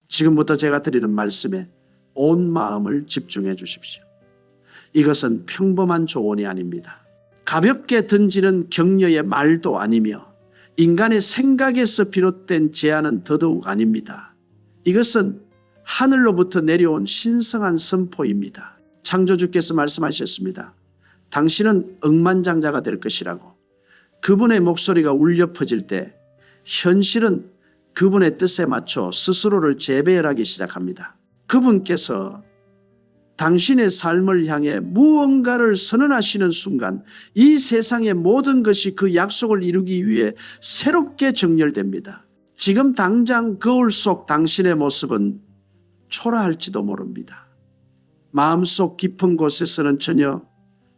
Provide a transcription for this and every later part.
지금부터 제가 드리는 말씀에 온 마음을 집중해 주십시오. 이것은 평범한 조언이 아닙니다. 가볍게 던지는 격려의 말도 아니며 인간의 생각에서 비롯된 제안은 더더욱 아닙니다. 이것은 하늘로부터 내려온 신성한 선포입니다. 창조주께서 말씀하셨습니다. 당신은 억만장자가 될 것이라고. 그분의 목소리가 울려 퍼질 때 현실은 그분의 뜻에 맞춰 스스로를 재배열하기 시작합니다. 그분께서 당신의 삶을 향해 무언가를 선언하시는 순간 이 세상의 모든 것이 그 약속을 이루기 위해 새롭게 정렬됩니다. 지금 당장 거울 속 당신의 모습은 초라할지도 모릅니다. 마음속 깊은 곳에서는 전혀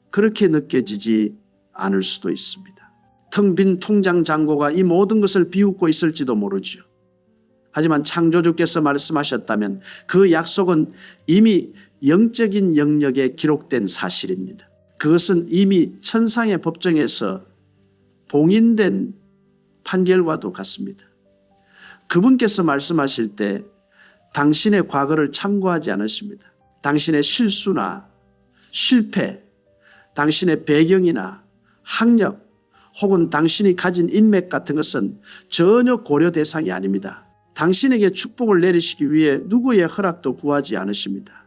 그렇게 느껴지지 않을 수도 있습니다. 텅 빈 통장 잔고가 이 모든 것을 비웃고 있을지도 모르죠. 하지만 창조주께서 말씀하셨다면 그 약속은 이미 영적인 영역에 기록된 사실입니다. 그것은 이미 천상의 법정에서 봉인된 판결과도 같습니다. 그분께서 말씀하실 때 당신의 과거를 참고하지 않으십니다. 당신의 실수나 실패, 당신의 배경이나 학력 혹은 당신이 가진 인맥 같은 것은 전혀 고려 대상이 아닙니다. 당신에게 축복을 내리시기 위해 누구의 허락도 구하지 않으십니다.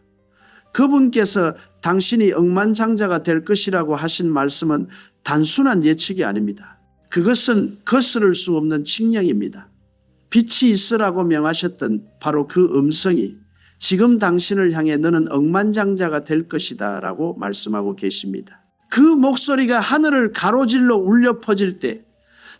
그분께서 당신이 억만장자가 될 것이라고 하신 말씀은 단순한 예측이 아닙니다. 그것은 거스를 수 없는 칙령입니다. 빛이 있으라고 명하셨던 바로 그 음성이 지금 당신을 향해 너는 억만장자가 될 것이다 라고 말씀하고 계십니다. 그 목소리가 하늘을 가로질러 울려 퍼질 때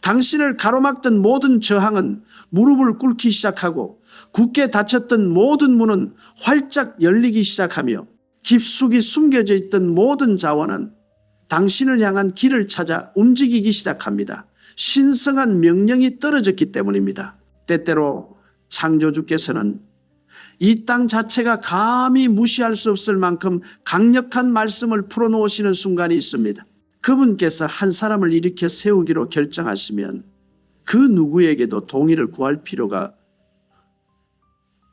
당신을 가로막던 모든 저항은 무릎을 꿇기 시작하고 굳게 닫혔던 모든 문은 활짝 열리기 시작하며 깊숙이 숨겨져 있던 모든 자원은 당신을 향한 길을 찾아 움직이기 시작합니다. 신성한 명령이 떨어졌기 때문입니다. 때때로 창조주께서는 이 땅 자체가 감히 무시할 수 없을 만큼 강력한 말씀을 풀어놓으시는 순간이 있습니다. 그분께서 한 사람을 일으켜 세우기로 결정하시면 그 누구에게도 동의를 구할 필요가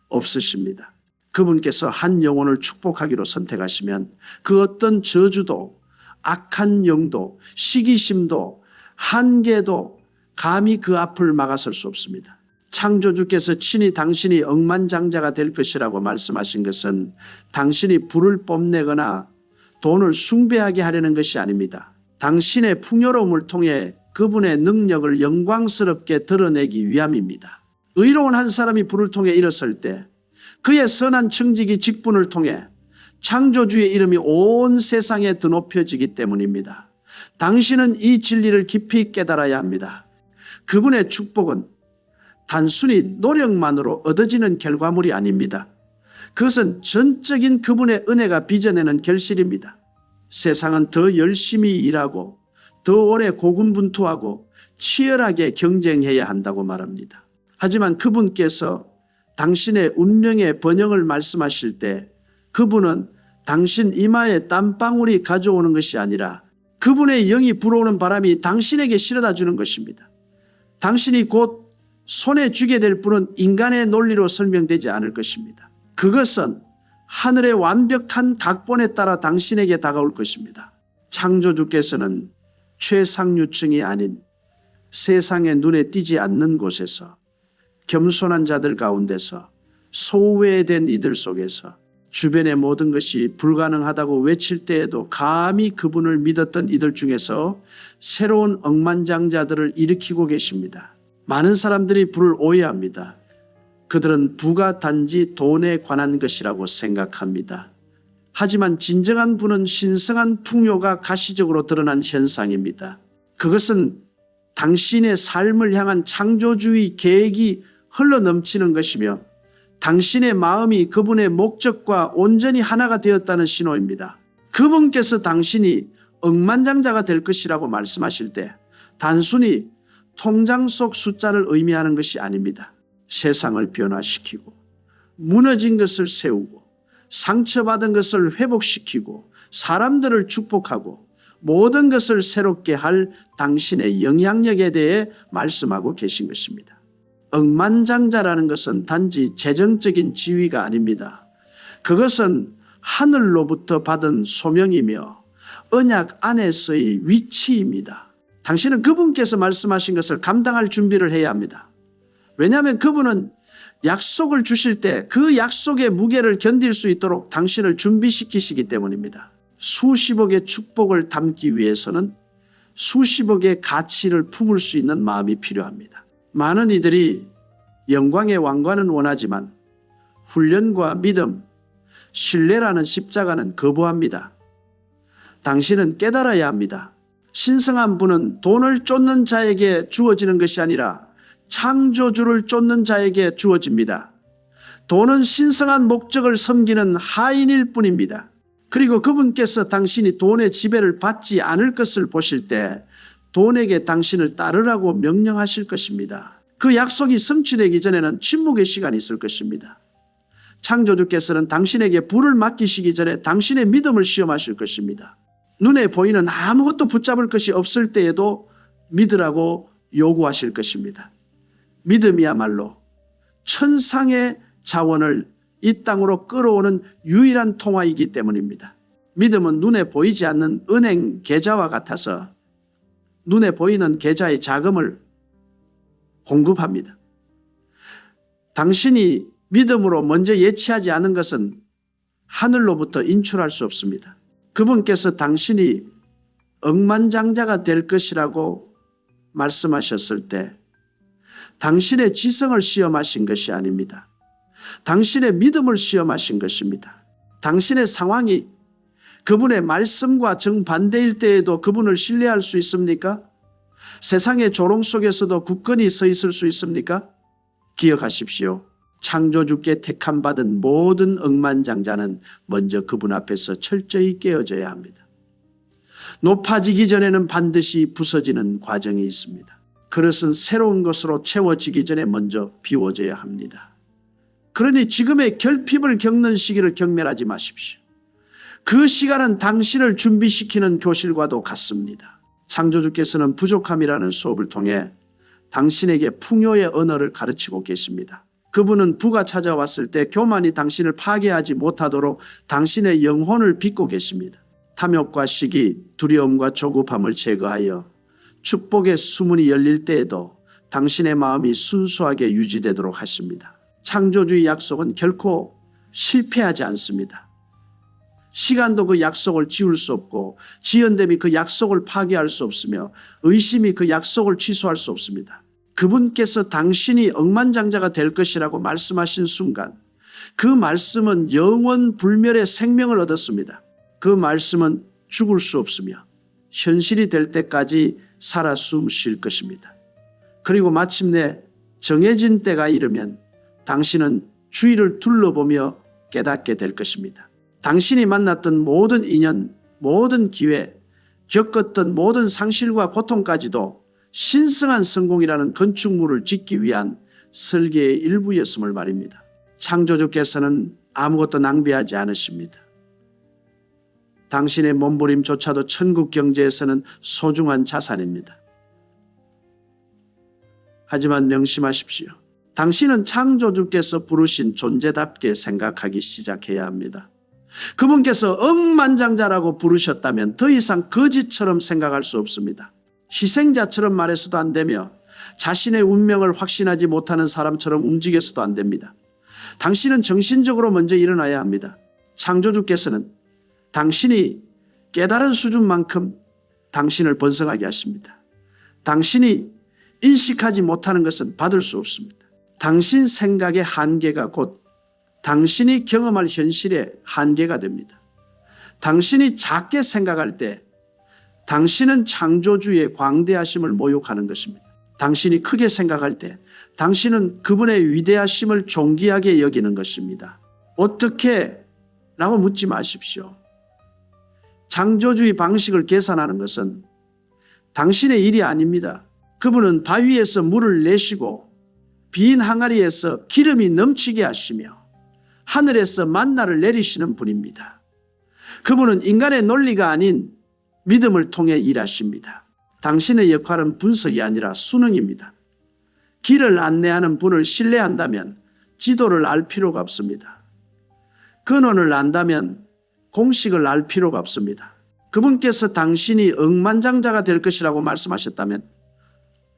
없으십니다. 그분께서 한 영혼을 축복하기로 선택하시면 그 어떤 저주도 악한 영도 시기심도 한계도 감히 그 앞을 막아설 수 없습니다. 창조주께서 친히 당신이 억만장자가 될 것이라고 말씀하신 것은 당신이 부를 뽐내거나 돈을 숭배하게 하려는 것이 아닙니다. 당신의 풍요로움을 통해 그분의 능력을 영광스럽게 드러내기 위함입니다. 의로운 한 사람이 불을 통해 일어설 때 그의 선한 청지기 직분을 통해 창조주의 이름이 온 세상에 드높여지기 때문입니다. 당신은 이 진리를 깊이 깨달아야 합니다. 그분의 축복은 단순히 노력만으로 얻어지는 결과물이 아닙니다. 그것은 전적인 그분의 은혜가 빚어내는 결실입니다. 세상은 더 열심히 일하고 더 오래 고군분투하고 치열하게 경쟁해야 한다고 말합니다. 하지만 그분께서 당신의 운명의 번영을 말씀하실 때 그분은 당신 이마에 땀방울이 가져오는 것이 아니라 그분의 영이 불어오는 바람이 당신에게 실어다 주는 것입니다. 당신이 곧 손에 쥐게 될 분은 인간의 논리로 설명되지 않을 것입니다. 그것은 하늘의 완벽한 각본에 따라 당신에게 다가올 것입니다. 창조주께서는 최상류층이 아닌 세상의 눈에 띄지 않는 곳에서 겸손한 자들 가운데서 소외된 이들 속에서 주변의 모든 것이 불가능하다고 외칠 때에도 감히 그분을 믿었던 이들 중에서 새로운 억만장자들을 일으키고 계십니다. 많은 사람들이 부를 오해합니다. 그들은 부가 단지 돈에 관한 것이라고 생각합니다. 하지만 진정한 부는 신성한 풍요가 가시적으로 드러난 현상입니다. 그것은 당신의 삶을 향한 창조주의 계획이 흘러넘치는 것이며 당신의 마음이 그분의 목적과 온전히 하나가 되었다는 신호입니다. 그분께서 당신이 억만장자가 될 것이라고 말씀하실 때 단순히 통장 속 숫자를 의미하는 것이 아닙니다. 세상을 변화시키고 무너진 것을 세우고 상처받은 것을 회복시키고 사람들을 축복하고 모든 것을 새롭게 할 당신의 영향력에 대해 말씀하고 계신 것입니다. 억만장자라는 것은 단지 재정적인 지위가 아닙니다. 그것은 하늘로부터 받은 소명이며 언약 안에서의 위치입니다. 당신은 그분께서 말씀하신 것을 감당할 준비를 해야 합니다. 왜냐하면 그분은 약속을 주실 때 그 약속의 무게를 견딜 수 있도록 당신을 준비시키시기 때문입니다. 수십억의 축복을 담기 위해서는 수십억의 가치를 품을 수 있는 마음이 필요합니다. 많은 이들이 영광의 왕관은 원하지만 훈련과 믿음, 신뢰라는 십자가는 거부합니다. 당신은 깨달아야 합니다. 신성한 분은 돈을 쫓는 자에게 주어지는 것이 아니라 창조주를 쫓는 자에게 주어집니다. 돈은 신성한 목적을 섬기는 하인일 뿐입니다. 그리고 그분께서 당신이 돈의 지배를 받지 않을 것을 보실 때 돈에게 당신을 따르라고 명령하실 것입니다. 그 약속이 성취되기 전에는 침묵의 시간이 있을 것입니다. 창조주께서는 당신에게 불을 맡기시기 전에 당신의 믿음을 시험하실 것입니다. 눈에 보이는 아무것도 붙잡을 것이 없을 때에도 믿으라고 요구하실 것입니다. 믿음이야말로 천상의 자원을 이 땅으로 끌어오는 유일한 통화이기 때문입니다. 믿음은 눈에 보이지 않는 은행 계좌와 같아서 눈에 보이는 계좌의 자금을 공급합니다. 당신이 믿음으로 먼저 예치하지 않은 것은 하늘로부터 인출할 수 없습니다. 그분께서 당신이 억만장자가 될 것이라고 말씀하셨을 때 당신의 지성을 시험하신 것이 아닙니다. 당신의 믿음을 시험하신 것입니다. 당신의 상황이 그분의 말씀과 정반대일 때에도 그분을 신뢰할 수 있습니까? 세상의 조롱 속에서도 굳건히 서 있을 수 있습니까? 기억하십시오. 창조주께 택함받은 모든 억만장자는 먼저 그분 앞에서 철저히 깨어져야 합니다. 높아지기 전에는 반드시 부서지는 과정이 있습니다. 그릇은 새로운 것으로 채워지기 전에 먼저 비워져야 합니다. 그러니 지금의 결핍을 겪는 시기를 경멸하지 마십시오. 그 시간은 당신을 준비시키는 교실과도 같습니다. 창조주께서는 부족함이라는 수업을 통해 당신에게 풍요의 언어를 가르치고 계십니다. 그분은 부가 찾아왔을 때 교만이 당신을 파괴하지 못하도록 당신의 영혼을 빚고 계십니다. 탐욕과 시기, 두려움과 조급함을 제거하여 축복의 수문이 열릴 때에도 당신의 마음이 순수하게 유지되도록 하십니다. 창조주의 약속은 결코 실패하지 않습니다. 시간도 그 약속을 지울 수 없고 지연됨이 그 약속을 파괴할 수 없으며 의심이 그 약속을 취소할 수 없습니다. 그분께서 당신이 억만장자가 될 것이라고 말씀하신 순간 그 말씀은 영원 불멸의 생명을 얻었습니다. 그 말씀은 죽을 수 없으며 현실이 될 때까지 살아 숨 쉴 것입니다. 그리고 마침내 정해진 때가 이르면 당신은 주위를 둘러보며 깨닫게 될 것입니다. 당신이 만났던 모든 인연, 모든 기회, 겪었던 모든 상실과 고통까지도 신성한 성공이라는 건축물을 짓기 위한 설계의 일부였음을 말입니다. 창조주께서는 아무것도 낭비하지 않으십니다. 당신의 몸부림조차도 천국 경제에서는 소중한 자산입니다. 하지만 명심하십시오. 당신은 창조주께서 부르신 존재답게 생각하기 시작해야 합니다. 그분께서 억만장자라고 부르셨다면 더 이상 거짓처럼 생각할 수 없습니다. 희생자처럼 말해서도 안 되며 자신의 운명을 확신하지 못하는 사람처럼 움직여서도 안 됩니다. 당신은 정신적으로 먼저 일어나야 합니다. 창조주께서는 당신이 깨달은 수준만큼 당신을 번성하게 하십니다. 당신이 인식하지 못하는 것은 받을 수 없습니다. 당신 생각의 한계가 곧 당신이 경험할 현실의 한계가 됩니다. 당신이 작게 생각할 때 당신은 창조주의 광대하심을 모욕하는 것입니다. 당신이 크게 생각할 때 당신은 그분의 위대하심을 존귀하게 여기는 것입니다. 어떻게? 라고 묻지 마십시오. 창조주의 방식을 계산하는 것은 당신의 일이 아닙니다. 그분은 바위에서 물을 내시고 빈 항아리에서 기름이 넘치게 하시며 하늘에서 만나를 내리시는 분입니다. 그분은 인간의 논리가 아닌 믿음을 통해 일하십니다. 당신의 역할은 분석이 아니라 수능입니다. 길을 안내하는 분을 신뢰한다면 지도를 알 필요가 없습니다. 근원을 안다면 공식을 알 필요가 없습니다. 그분께서 당신이 억만장자가 될 것이라고 말씀하셨다면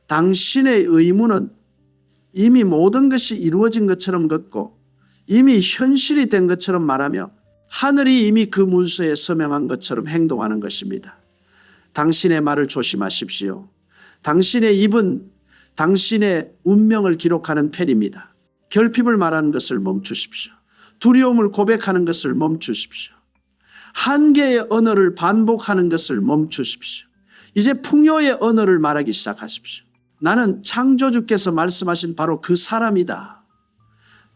당신의 의무는 이미 모든 것이 이루어진 것처럼 걷고 이미 현실이 된 것처럼 말하며 하늘이 이미 그 문서에 서명한 것처럼 행동하는 것입니다. 당신의 말을 조심하십시오. 당신의 입은 당신의 운명을 기록하는 펜입니다. 결핍을 말하는 것을 멈추십시오. 두려움을 고백하는 것을 멈추십시오. 한계의 언어를 반복하는 것을 멈추십시오. 이제 풍요의 언어를 말하기 시작하십시오. 나는 창조주께서 말씀하신 바로 그 사람이다.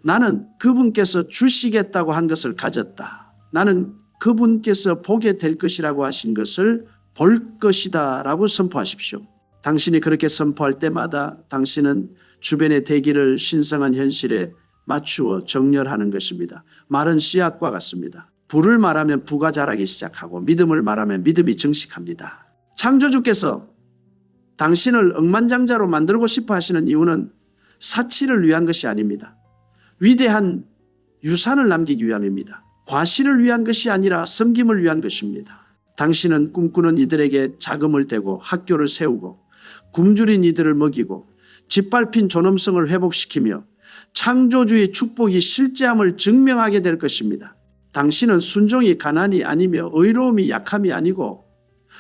나는 그분께서 주시겠다고 한 것을 가졌다. 나는 그분께서 보게 될 것이라고 하신 것을 볼 것이다 라고 선포하십시오. 당신이 그렇게 선포할 때마다 당신은 주변의 대기를 신성한 현실에 맞추어 정렬하는 것입니다. 말은 씨앗과 같습니다. 부를 말하면 부가 자라기 시작하고 믿음을 말하면 믿음이 증식합니다. 창조주께서 당신을 억만장자로 만들고 싶어 하시는 이유는 사치를 위한 것이 아닙니다. 위대한 유산을 남기기 위함입니다. 과시를 위한 것이 아니라 섬김을 위한 것입니다. 당신은 꿈꾸는 이들에게 자금을 대고 학교를 세우고 굶주린 이들을 먹이고 짓밟힌 존엄성을 회복시키며 창조주의 축복이 실제함을 증명하게 될 것입니다. 당신은 순종이 가난이 아니며 의로움이 약함이 아니고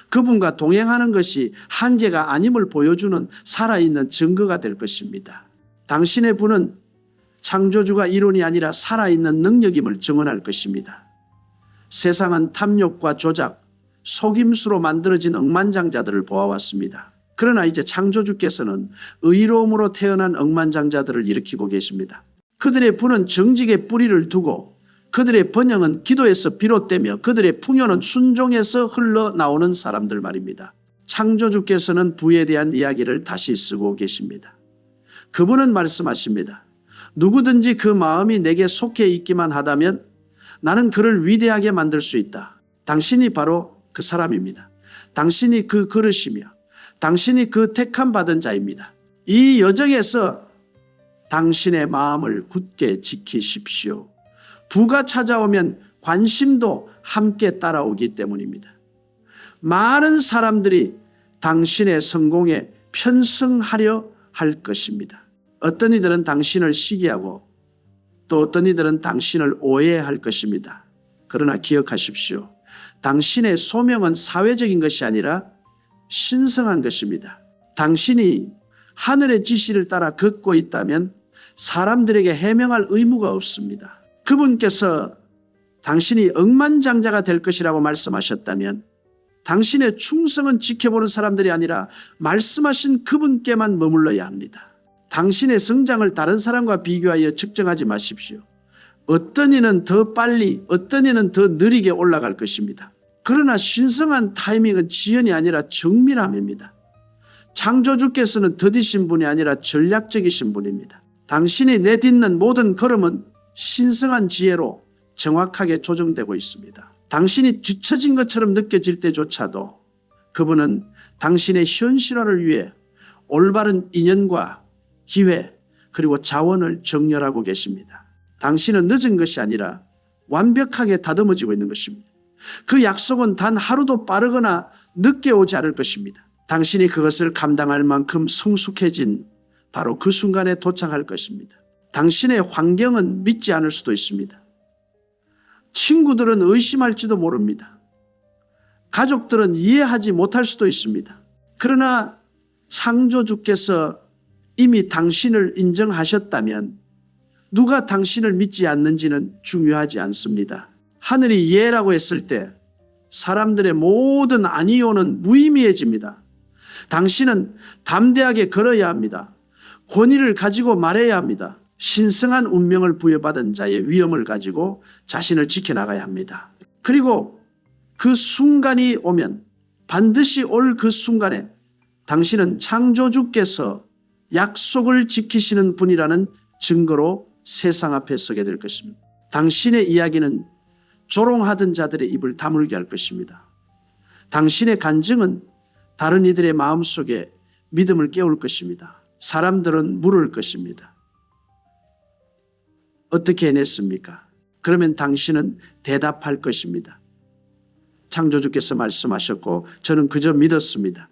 그분과 동행하는 것이 한계가 아님을 보여주는 살아있는 증거가 될 것입니다. 당신의 분은 창조주가 이론이 아니라 살아있는 능력임을 증언할 것입니다. 세상은 탐욕과 조작, 속임수로 만들어진 억만장자들을 보아왔습니다. 그러나 이제 창조주께서는 의로움으로 태어난 억만장자들을 일으키고 계십니다. 그들의 분은 정직에 뿌리를 두고 그들의 번영은 기도에서 비롯되며 그들의 풍요는 순종에서 흘러나오는 사람들 말입니다. 창조주께서는 부에 대한 이야기를 다시 쓰고 계십니다. 그분은 말씀하십니다. 누구든지 그 마음이 내게 속해 있기만 하다면 나는 그를 위대하게 만들 수 있다. 당신이 바로 그 사람입니다. 당신이 그 그릇이며 당신이 그 택함 받은 자입니다. 이 여정에서 당신의 마음을 굳게 지키십시오. 부가 찾아오면 관심도 함께 따라오기 때문입니다. 많은 사람들이 당신의 성공에 편승하려 할 것입니다. 어떤 이들은 당신을 시기하고 또 어떤 이들은 당신을 오해할 것입니다. 그러나 기억하십시오. 당신의 소명은 사회적인 것이 아니라 신성한 것입니다. 당신이 하늘의 지시를 따라 걷고 있다면 사람들에게 해명할 의무가 없습니다. 그분께서 당신이 억만장자가 될 것이라고 말씀하셨다면 당신의 충성은 지켜보는 사람들이 아니라 말씀하신 그분께만 머물러야 합니다. 당신의 성장을 다른 사람과 비교하여 측정하지 마십시오. 어떤 이는 더 빨리, 어떤 이는 더 느리게 올라갈 것입니다. 그러나 신성한 타이밍은 지연이 아니라 정밀함입니다. 창조주께서는 더디신 분이 아니라 전략적이신 분입니다. 당신이 내딛는 모든 걸음은 신성한 지혜로 정확하게 조정되고 있습니다. 당신이 뒤처진 것처럼 느껴질 때조차도 그분은 당신의 현실화를 위해 올바른 인연과 기회 그리고 자원을 정렬하고 계십니다. 당신은 늦은 것이 아니라 완벽하게 다듬어지고 있는 것입니다. 그 약속은 단 하루도 빠르거나 늦게 오지 않을 것입니다. 당신이 그것을 감당할 만큼 성숙해진 바로 그 순간에 도착할 것입니다. 당신의 환경은 믿지 않을 수도 있습니다. 친구들은 의심할지도 모릅니다. 가족들은 이해하지 못할 수도 있습니다. 그러나 창조주께서 이미 당신을 인정하셨다면 누가 당신을 믿지 않는지는 중요하지 않습니다. 하늘이 예라고 했을 때 사람들의 모든 아니요는 무의미해집니다. 당신은 담대하게 걸어야 합니다. 권위를 가지고 말해야 합니다. 신성한 운명을 부여받은 자의 위엄을 가지고 자신을 지켜나가야 합니다. 그리고 그 순간이 오면 반드시 올 그 순간에 당신은 창조주께서 약속을 지키시는 분이라는 증거로 세상 앞에 서게 될 것입니다. 당신의 이야기는 조롱하던 자들의 입을 다물게 할 것입니다. 당신의 간증은 다른 이들의 마음속에 믿음을 깨울 것입니다. 사람들은 물을 것입니다. 어떻게 해냈습니까? 그러면 당신은 대답할 것입니다. 창조주께서 말씀하셨고 저는 그저 믿었습니다.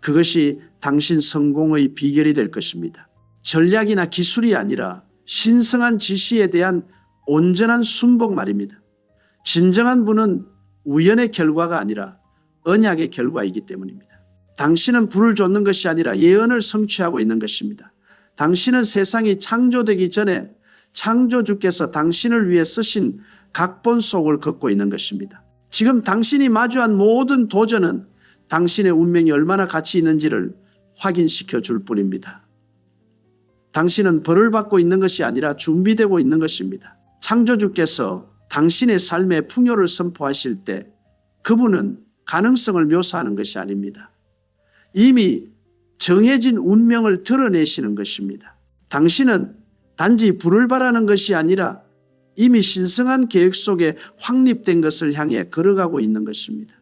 그것이 당신 성공의 비결이 될 것입니다. 전략이나 기술이 아니라 신성한 지시에 대한 온전한 순복 말입니다. 진정한 분은 우연의 결과가 아니라 언약의 결과이기 때문입니다. 당신은 불을 쫓는 것이 아니라 예언을 성취하고 있는 것입니다. 당신은 세상이 창조되기 전에 창조주께서 당신을 위해 쓰신 각본 속을 걷고 있는 것입니다. 지금 당신이 마주한 모든 도전은 당신의 운명이 얼마나 가치 있는지를 확인시켜 줄 뿐입니다. 당신은 벌을 받고 있는 것이 아니라 준비되고 있는 것입니다. 창조주께서 당신의 삶의 풍요를 선포하실 때 그분은 가능성을 묘사하는 것이 아닙니다. 이미 정해진 운명을 드러내시는 것입니다. 당신은 단지 불을 바라는 것이 아니라 이미 신성한 계획 속에 확립된 것을 향해 걸어가고 있는 것입니다.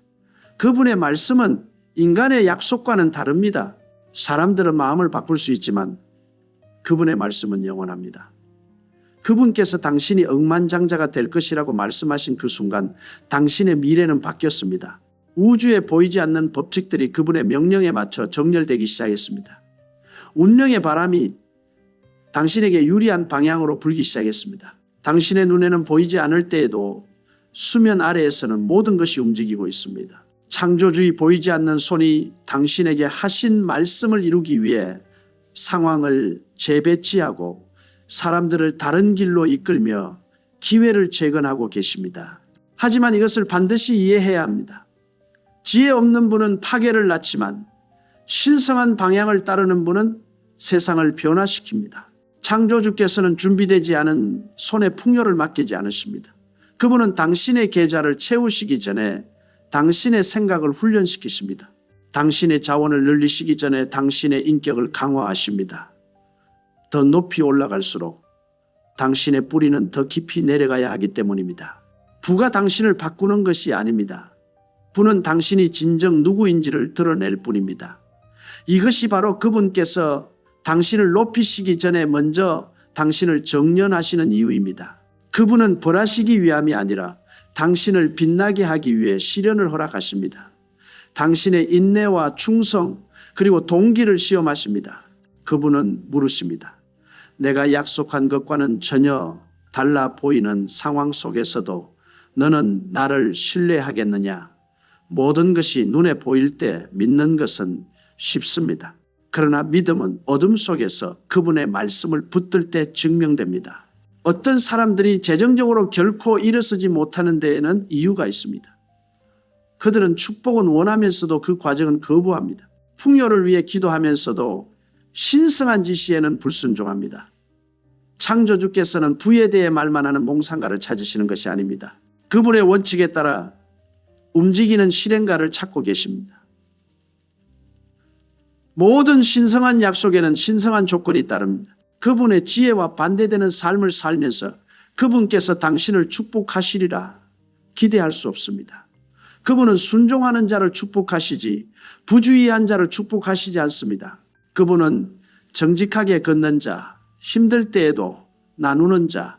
그분의 말씀은 인간의 약속과는 다릅니다. 사람들은 마음을 바꿀 수 있지만 그분의 말씀은 영원합니다. 그분께서 당신이 억만장자가 될 것이라고 말씀하신 그 순간 당신의 미래는 바뀌었습니다. 우주에 보이지 않는 법칙들이 그분의 명령에 맞춰 정렬되기 시작했습니다. 운명의 바람이 당신에게 유리한 방향으로 불기 시작했습니다. 당신의 눈에는 보이지 않을 때에도 수면 아래에서는 모든 것이 움직이고 있습니다. 창조주의 보이지 않는 손이 당신에게 하신 말씀을 이루기 위해 상황을 재배치하고 사람들을 다른 길로 이끌며 기회를 재건하고 계십니다. 하지만 이것을 반드시 이해해야 합니다. 지혜 없는 분은 파괴를 낳지만 신성한 방향을 따르는 분은 세상을 변화시킵니다. 창조주께서는 준비되지 않은 손에 풍요를 맡기지 않으십니다. 그분은 당신의 계좌를 채우시기 전에 당신의 생각을 훈련시키십니다. 당신의 자원을 늘리시기 전에 당신의 인격을 강화하십니다. 더 높이 올라갈수록 당신의 뿌리는 더 깊이 내려가야 하기 때문입니다. 부가 당신을 바꾸는 것이 아닙니다. 부는 당신이 진정 누구인지를 드러낼 뿐입니다. 이것이 바로 그분께서 당신을 높이시기 전에 먼저 당신을 정련하시는 이유입니다. 그분은 벌하시기 위함이 아니라 당신을 빛나게 하기 위해 시련을 허락하십니다. 당신의 인내와 충성 그리고 동기를 시험하십니다. 그분은 물으십니다. 내가 약속한 것과는 전혀 달라 보이는 상황 속에서도 너는 나를 신뢰하겠느냐? 모든 것이 눈에 보일 때 믿는 것은 쉽습니다. 그러나 믿음은 어둠 속에서 그분의 말씀을 붙들 때 증명됩니다. 어떤 사람들이 재정적으로 결코 일어서지 못하는 데에는 이유가 있습니다. 그들은 축복은 원하면서도 그 과정은 거부합니다. 풍요를 위해 기도하면서도 신성한 지시에는 불순종합니다. 창조주께서는 부에 대해 말만 하는 몽상가를 찾으시는 것이 아닙니다. 그분의 원칙에 따라 움직이는 실행가를 찾고 계십니다. 모든 신성한 약속에는 신성한 조건이 따릅니다. 그분의 지혜와 반대되는 삶을 살면서 그분께서 당신을 축복하시리라 기대할 수 없습니다. 그분은 순종하는 자를 축복하시지 부주의한 자를 축복하시지 않습니다. 그분은 정직하게 걷는 자, 힘들 때에도 나누는 자,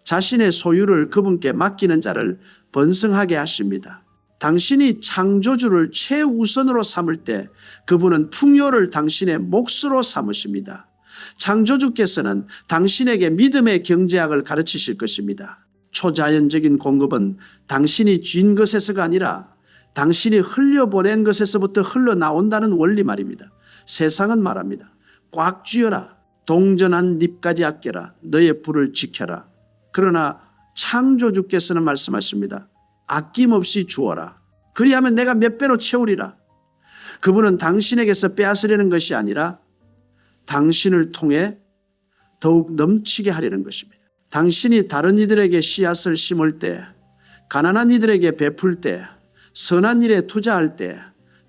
자신의 소유를 그분께 맡기는 자를 번성하게 하십니다. 당신이 창조주를 최우선으로 삼을 때 그분은 풍요를 당신의 몫으로 삼으십니다. 창조주께서는 당신에게 믿음의 경제학을 가르치실 것입니다. 초자연적인 공급은 당신이 쥔 것에서가 아니라 당신이 흘려보낸 것에서부터 흘러나온다는 원리 말입니다. 세상은 말합니다. 꽉 쥐어라. 동전한 닙까지 아껴라. 너의 불을 지켜라. 그러나 창조주께서는 말씀하십니다. 아낌없이 주어라. 그리하면 내가 몇 배로 채우리라. 그분은 당신에게서 빼앗으려는 것이 아니라 당신을 통해 더욱 넘치게 하려는 것입니다. 당신이 다른 이들에게 씨앗을 심을 때, 가난한 이들에게 베풀 때, 선한 일에 투자할 때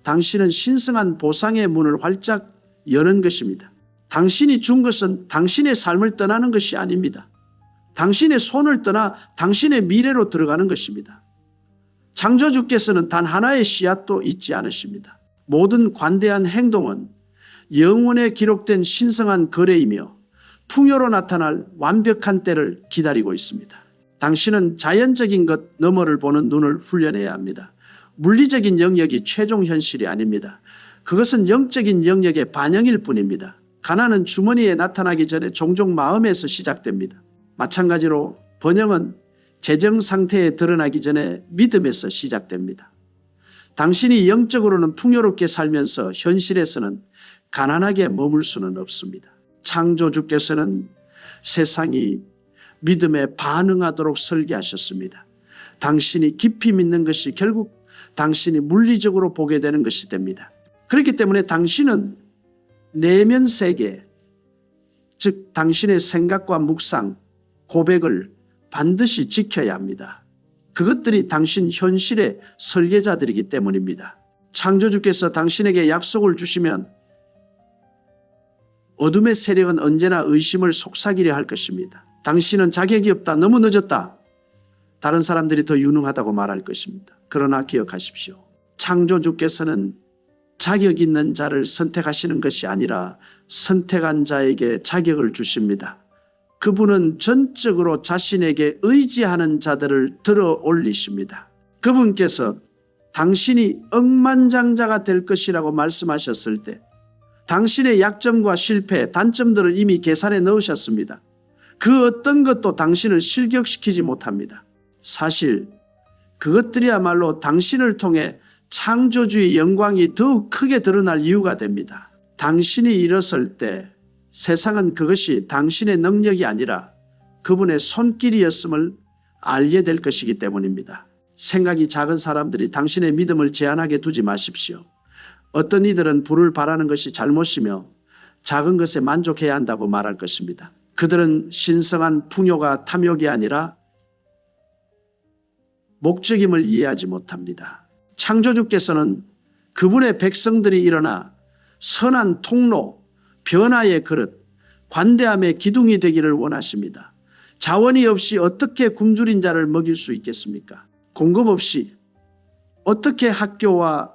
당신은 신성한 보상의 문을 활짝 여는 것입니다. 당신이 준 것은 당신의 삶을 떠나는 것이 아닙니다. 당신의 손을 떠나 당신의 미래로 들어가는 것입니다. 창조주께서는 단 하나의 씨앗도 잊지 않으십니다. 모든 관대한 행동은 영원에 기록된 신성한 거래이며 풍요로 나타날 완벽한 때를 기다리고 있습니다. 당신은 자연적인 것 너머를 보는 눈을 훈련해야 합니다. 물리적인 영역이 최종 현실이 아닙니다. 그것은 영적인 영역의 반영일 뿐입니다. 가난은 주머니에 나타나기 전에 종종 마음에서 시작됩니다. 마찬가지로 번영은 재정 상태에 드러나기 전에 믿음에서 시작됩니다. 당신이 영적으로는 풍요롭게 살면서 현실에서는 가난하게 머물 수는 없습니다. 창조주께서는 세상이 믿음에 반응하도록 설계하셨습니다. 당신이 깊이 믿는 것이 결국 당신이 물리적으로 보게 되는 것이 됩니다. 그렇기 때문에 당신은 내면 세계, 즉 당신의 생각과 묵상, 고백을 반드시 지켜야 합니다. 그것들이 당신 현실의 설계자들이기 때문입니다. 창조주께서 당신에게 약속을 주시면 어둠의 세력은 언제나 의심을 속삭이려 할 것입니다. 당신은 자격이 없다, 너무 늦었다, 다른 사람들이 더 유능하다고 말할 것입니다. 그러나 기억하십시오. 창조주께서는 자격 있는 자를 선택하시는 것이 아니라 선택한 자에게 자격을 주십니다. 그분은 전적으로 자신에게 의지하는 자들을 들어 올리십니다. 그분께서 당신이 억만장자가 될 것이라고 말씀하셨을 때 당신의 약점과 실패, 단점들을 이미 계산해 넣으셨습니다. 그 어떤 것도 당신을 실격시키지 못합니다. 사실 그것들이야말로 당신을 통해 창조주의 영광이 더욱 크게 드러날 이유가 됩니다. 당신이 일어설 때 세상은 그것이 당신의 능력이 아니라 그분의 손길이었음을 알게 될 것이기 때문입니다. 생각이 작은 사람들이 당신의 믿음을 제한하게 두지 마십시오. 어떤 이들은 부를 바라는 것이 잘못이며 작은 것에 만족해야 한다고 말할 것입니다. 그들은 신성한 풍요가 탐욕이 아니라 목적임을 이해하지 못합니다. 창조주께서는 그분의 백성들이 일어나 선한 통로, 변화의 그릇, 관대함의 기둥이 되기를 원하십니다. 자원이 없이 어떻게 굶주린 자를 먹일 수 있겠습니까? 공급 없이 어떻게 학교와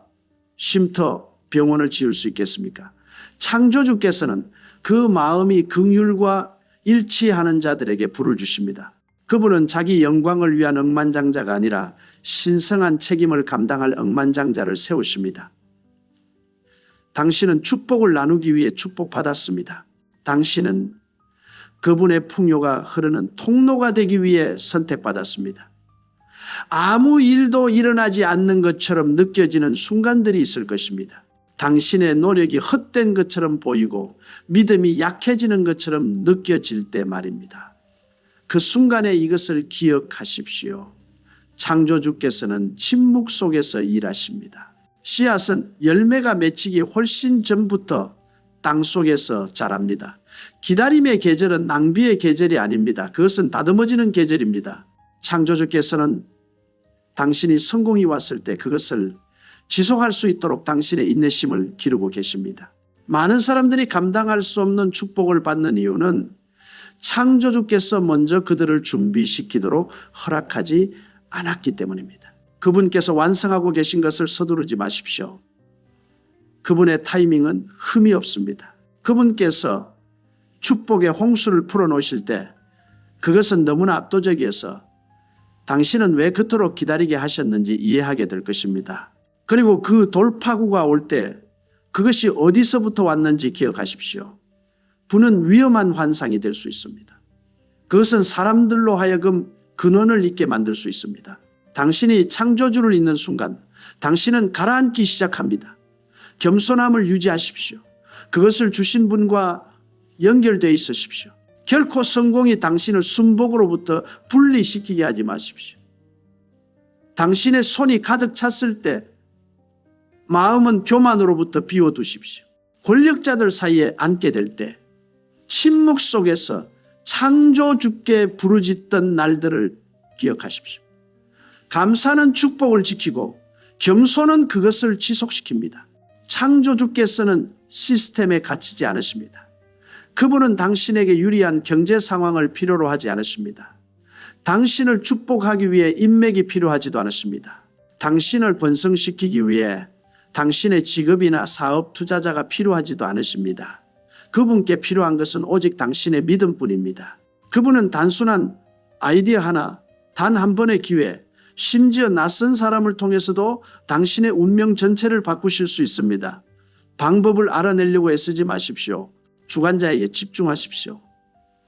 쉼터, 병원을 지을 수 있겠습니까? 창조주께서는 그 마음이 긍휼과 일치하는 자들에게 불을 주십니다. 그분은 자기 영광을 위한 억만장자가 아니라 신성한 책임을 감당할 억만장자를 세우십니다. 당신은 축복을 나누기 위해 축복받았습니다. 당신은 그분의 풍요가 흐르는 통로가 되기 위해 선택받았습니다. 아무 일도 일어나지 않는 것처럼 느껴지는 순간들이 있을 것입니다. 당신의 노력이 헛된 것처럼 보이고 믿음이 약해지는 것처럼 느껴질 때 말입니다. 그 순간에 이것을 기억하십시오. 창조주께서는 침묵 속에서 일하십니다. 씨앗은 열매가 맺히기 훨씬 전부터 땅 속에서 자랍니다. 기다림의 계절은 낭비의 계절이 아닙니다. 그것은 다듬어지는 계절입니다. 창조주께서는 당신이 성공이 왔을 때 그것을 지속할 수 있도록 당신의 인내심을 기르고 계십니다. 많은 사람들이 감당할 수 없는 축복을 받는 이유는 창조주께서 먼저 그들을 준비시키도록 허락하지 않았기 때문입니다. 그분께서 완성하고 계신 것을 서두르지 마십시오. 그분의 타이밍은 흠이 없습니다. 그분께서 축복의 홍수를 풀어놓으실 때 그것은 너무나 압도적이어서 당신은 왜 그토록 기다리게 하셨는지 이해하게 될 것입니다. 그리고 그 돌파구가 올 때 그것이 어디서부터 왔는지 기억하십시오. 부는 위험한 환상이 될 수 있습니다. 그것은 사람들로 하여금 근원을 잊게 만들 수 있습니다. 당신이 창조주를 잊는 순간 당신은 가라앉기 시작합니다. 겸손함을 유지하십시오. 그것을 주신 분과 연결되어 있으십시오. 결코 성공이 당신을 순복으로부터 분리시키게 하지 마십시오. 당신의 손이 가득 찼을 때 마음은 교만으로부터 비워두십시오. 권력자들 사이에 앉게 될 때 침묵 속에서 창조주께 부르짖던 날들을 기억하십시오. 감사는 축복을 지키고 겸손은 그것을 지속시킵니다. 창조주께서는 시스템에 갇히지 않으십니다. 그분은 당신에게 유리한 경제 상황을 필요로 하지 않으십니다. 당신을 축복하기 위해 인맥이 필요하지도 않으십니다. 당신을 번성시키기 위해 당신의 직업이나 사업 투자자가 필요하지도 않으십니다. 그분께 필요한 것은 오직 당신의 믿음뿐입니다. 그분은 단순한 아이디어 하나, 단 한 번의 기회, 심지어 낯선 사람을 통해서도 당신의 운명 전체를 바꾸실 수 있습니다. 방법을 알아내려고 애쓰지 마십시오. 주관자에게 집중하십시오.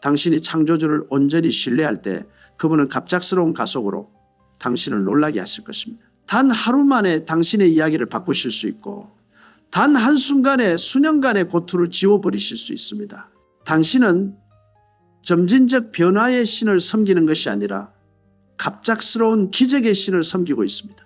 당신이 창조주를 온전히 신뢰할 때 그분은 갑작스러운 가속으로 당신을 놀라게 하실 것입니다. 단 하루 만에 당신의 이야기를 바꾸실 수 있고 단 한순간에 수년간의 고통을 지워버리실 수 있습니다. 당신은 점진적 변화의 신을 섬기는 것이 아니라 갑작스러운 기적의 신을 섬기고 있습니다.